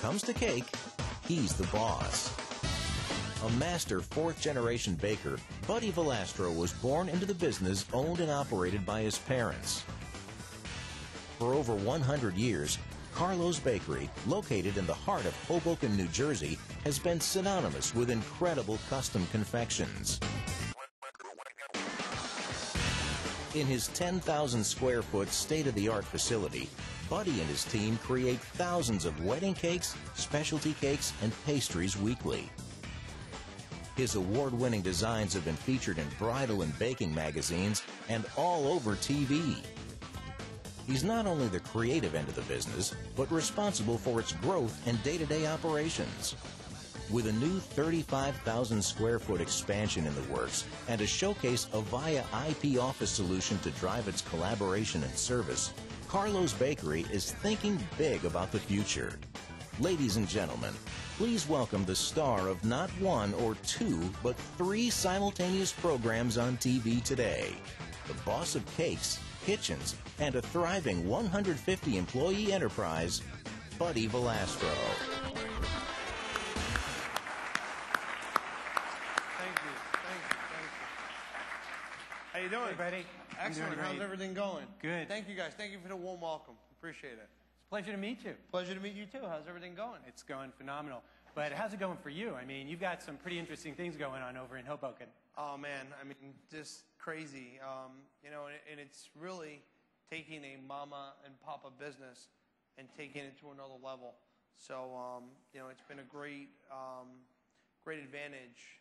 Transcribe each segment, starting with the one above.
comes to cake, he's the boss. A master fourth-generation baker, Buddy Valastro was born into the business owned and operated by his parents. For over 100 years, Carlo's Bakery, located in the heart of Hoboken, New Jersey, has been synonymous with incredible custom confections. In his 10,000 square foot state-of-the-art facility, Buddy and his team create thousands of wedding cakes, specialty cakes, and pastries weekly. His award-winning designs have been featured in bridal and baking magazines and all over TV. He's not only the creative end of the business, but responsible for its growth and day-to-day operations. With a new 35,000 square foot expansion in the works and a showcase Avaya IP office solution to drive its collaboration and service, Carlo's Bakery is thinking big about the future. Ladies and gentlemen, please welcome the star of not one or two, but 3 simultaneous programs on TV today, the boss of cakes, kitchens, and a thriving 150-employee enterprise, Buddy Valastro. How you doing? Hey, buddy. Excellent. How's everything going? Good. Thank you, guys. Thank you for the warm welcome. Appreciate it. It's a pleasure to meet you. Pleasure to meet you, too. How's everything going? It's going phenomenal. But how's it going for you? I mean, you've got some pretty interesting things going on over in Hoboken. Oh, man. I mean, just crazy. You know, and it's really taking a mama and papa business and taking it to another level. So, you know, it's been a great, great advantage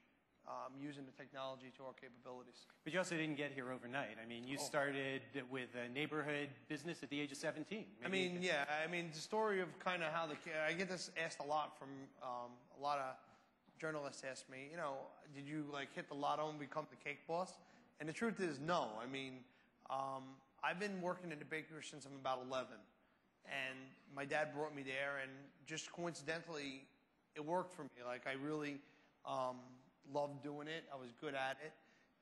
using the technology to our capabilities. But you also didn't get here overnight. I mean, you started with a neighborhood business at the age of 17. I mean, yeah. I mean, the story of kind of how I get this asked a lot from a lot of journalists ask me, you know, did you like hit the lotto and become the cake boss? And the truth is no. I mean, I've been working in the bakery since I'm about 11. And my dad brought me there, and just coincidentally, it worked for me. Like, I really loved doing it. I was good at it.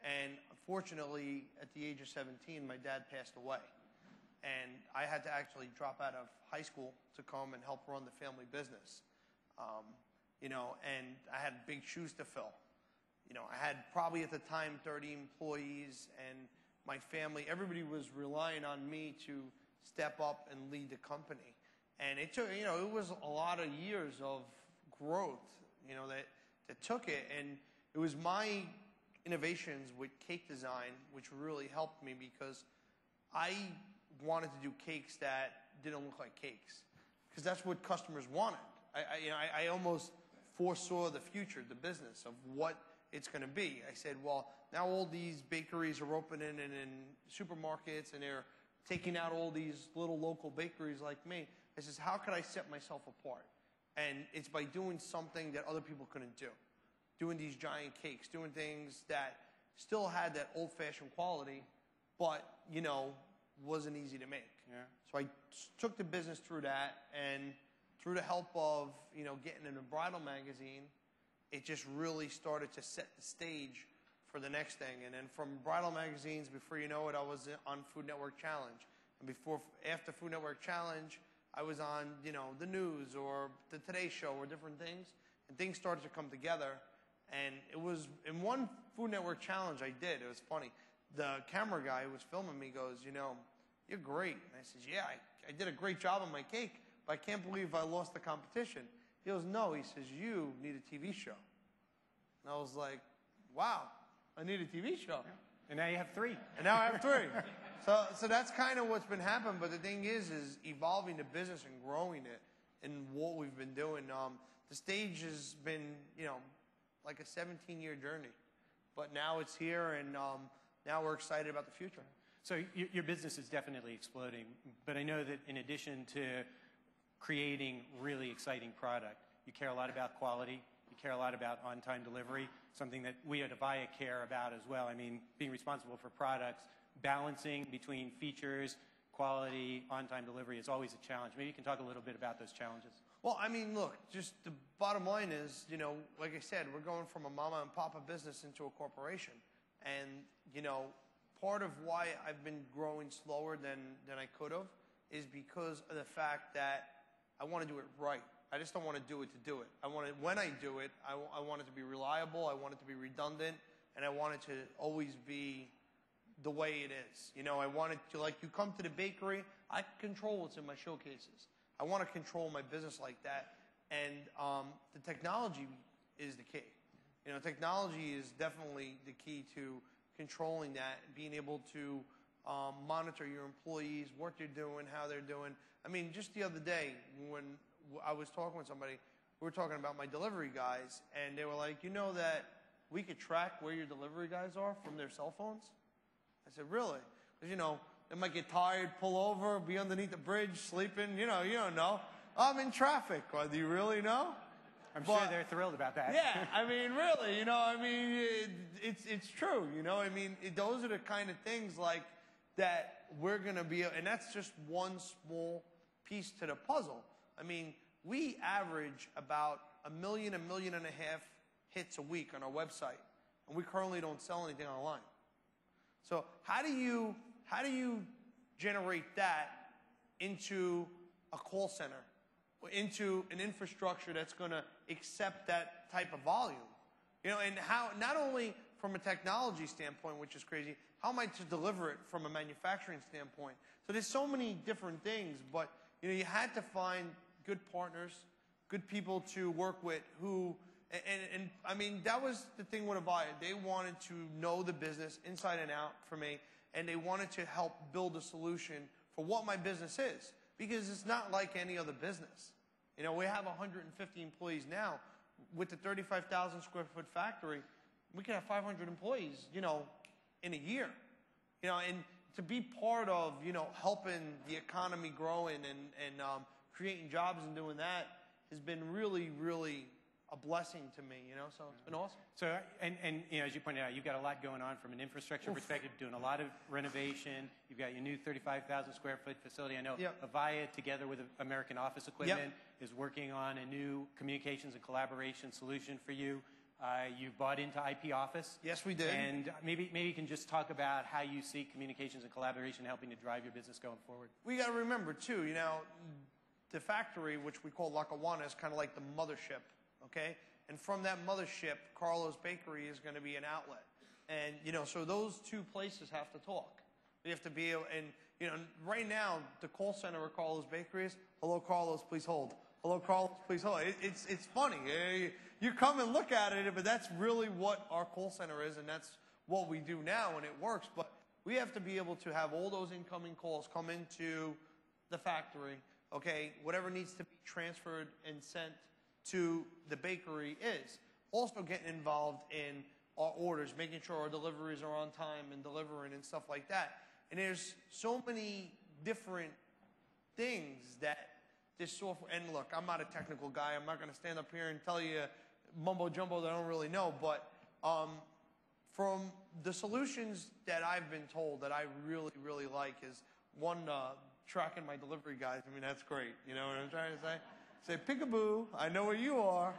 And unfortunately, at the age of 17, my dad passed away. And I had to actually drop out of high school to come and help run the family business. You know, and I had big shoes to fill. You know, I had probably at the time 30 employees, and my family, everybody was relying on me to step up and lead the company. And it took, you know, it was a lot of years of growth, you know, that took it. And it was my innovations with cake design which really helped me, because I wanted to do cakes that didn't look like cakes, because that's what customers wanted. I almost foresaw the future, the business of what it's going to be. I said, well, now all these bakeries are opening and in supermarkets, and they're taking out all these little local bakeries like me. I says, how could I set myself apart? And it's by doing something that other people couldn't do. Doing these giant cakes, doing things that still had that old-fashioned quality, but, you know, wasn't easy to make. Yeah. So I took the business through that, and through the help of, you know, getting in a bridal magazine, it just really started to set the stage for the next thing. And then from bridal magazines, before you know it, I was on Food Network Challenge. And after Food Network Challenge, I was on, you know, the news or the Today Show or different things. And things started to come together. And it was, in one Food Network Challenge I did, it was funny. The camera guy who was filming me goes, you know, you're great. And I says, yeah, I did a great job on my cake, but I can't believe I lost the competition. He goes, no, he says, you need a TV show. And I was like, wow, I need a TV show. And now you have 3. And now I have 3. So that's kind of what's been happening. But the thing is evolving the business and growing it and what we've been doing. The stage has been, you know, like a 17-year journey. But now it's here, and now we're excited about the future. So your business is definitely exploding. But I know that in addition to creating really exciting product, you care a lot about quality. You care a lot about on-time delivery, something that we at Avaya care about as well. I mean, being responsible for products, balancing between features, quality, on-time delivery is always a challenge. Maybe you can talk a little bit about those challenges. Well, I mean, look, just the bottom line is, you know, like I said, we're going from a mama and papa business into a corporation. And, you know, part of why I've been growing slower than I could have is because of the fact that I want to do it right. I just don't want to do it to do it. I want it, when I do it, I want it to be reliable, I want it to be redundant, and I want it to always be the way it is. You know, I want it to, like, you come to the bakery, I control what's in my showcases. I want to control my business like that. And the technology is the key. You know, technology is definitely the key to controlling that, being able to monitor your employees, what they're doing, how they're doing. I mean, just the other day when I was talking with somebody, we were talking about my delivery guys, and they were like, you know that we could track where your delivery guys are from their cell phones? I said, really? Because, you know, they might get tired, pull over, be underneath the bridge, sleeping. You know, you don't know. I'm in traffic. Well, do you really know? I'm sure they're thrilled about that. Yeah, I mean, really, you know, I mean, it's true, you know, I mean, those are the kind of things like that we're going to be, and that's just one small piece to the puzzle. I mean, we average about 1.5 million hits a week on our website, and we currently don't sell anything online. So how do you generate that into a call center, into an infrastructure that's going to accept that type of volume? You know, and how, not only from a technology standpoint, which is crazy, how am I to deliver it from a manufacturing standpoint? So there's so many different things, but you know, you had to find good partners, good people to work with who, and I mean, that was the thing with Avaya. They wanted to know the business inside and out for me, and they wanted to help build a solution for what my business is, because it's not like any other business. You know, we have 150 employees now. With the 35,000 square foot factory, we can have 500 employees, you know, in a year. You know, and to be part of, you know, helping the economy growing and creating jobs and doing that has been really, really a blessing to me, you know, so it's been awesome. So, and you know, as you pointed out, you've got a lot going on from an infrastructure perspective, doing a lot of renovation. You've got your new 35,000 square foot facility. I know Avaya, together with American Office Equipment, is working on a new communications and collaboration solution for you. You've bought into IP Office. Yes, we did. And maybe you can just talk about how you see communications and collaboration helping to drive your business going forward. We got to remember, too, you know, the factory, which we call Lackawanna, is kind of like the mothership, okay? And from that mothership, Carlo's Bakery is going to be an outlet. And, you know, so those two places have to talk. We have to be able, and, you know, right now, the call center of Carlo's Bakery is, hello, Carlos, please hold. Hello, Carlos, please hold. It's funny. You come and look at it, but that's really what our call center is, and that's what we do now, and it works. But we have to be able to have all those incoming calls come into the factory, okay? Whatever needs to be transferred and sent to the bakery is. Also getting involved in our orders, making sure our deliveries are on time and delivering and stuff like that. And there's so many different things that this software, and look, I'm not a technical guy. I'm not going to stand up here and tell you mumbo jumbo that I don't really know, but from the solutions that I've been told that I really, really like is one, tracking my delivery guys. I mean, that's great. You know what I'm trying to say? Say, peekaboo, I know where you are.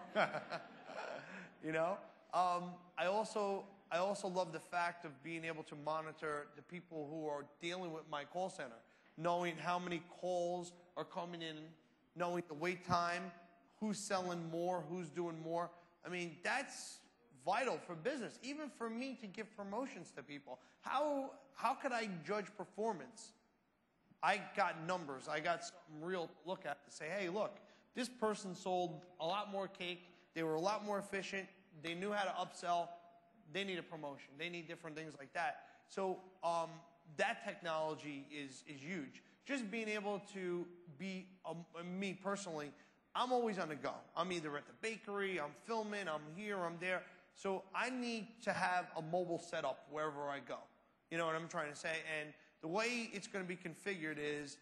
You know? I also love the fact of being able to monitor the people who are dealing with my call center, knowing how many calls are coming in, knowing the wait time, who's selling more, who's doing more. I mean, that's vital for business, even for me to give promotions to people. How could I judge performance? I got numbers. I got something real to look at to say, hey, look, this person sold a lot more cake. They were a lot more efficient. They knew how to upsell. They need a promotion. They need different things like that. So that technology is huge. Just being able to be, me personally, I'm always on the go. I'm either at the bakery, I'm filming, I'm here, I'm there. So I need to have a mobile setup wherever I go. You know what I'm trying to say? And the way it's going to be configured is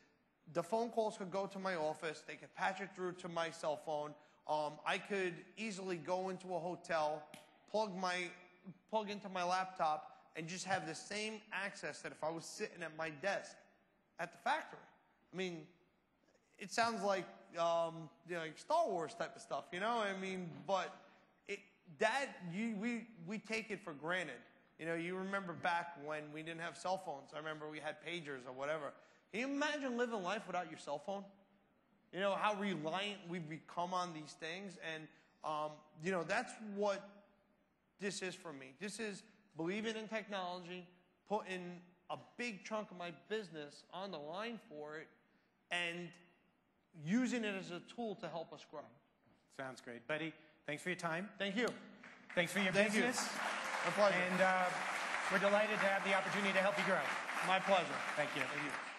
the phone calls could go to my office. They could patch it through to my cell phone. I could easily go into a hotel, plug into my laptop, and just have the same access that if I was sitting at my desk at the factory. I mean, it sounds like, you know, like Star Wars type of stuff, you know? I mean, but we take it for granted. You know, you remember back when we didn't have cell phones. I remember we had pagers or whatever. Can you imagine living life without your cell phone? You know, how reliant we've become on these things. And, you know, that's what this is for me. This is believing in technology, putting a big chunk of my business on the line for it, and using it as a tool to help us grow. Sounds great. Buddy, thanks for your time. Thank you. Thanks for your Thank business. You. My pleasure. And we're delighted to have the opportunity to help you grow. My pleasure. Thank you. Thank you.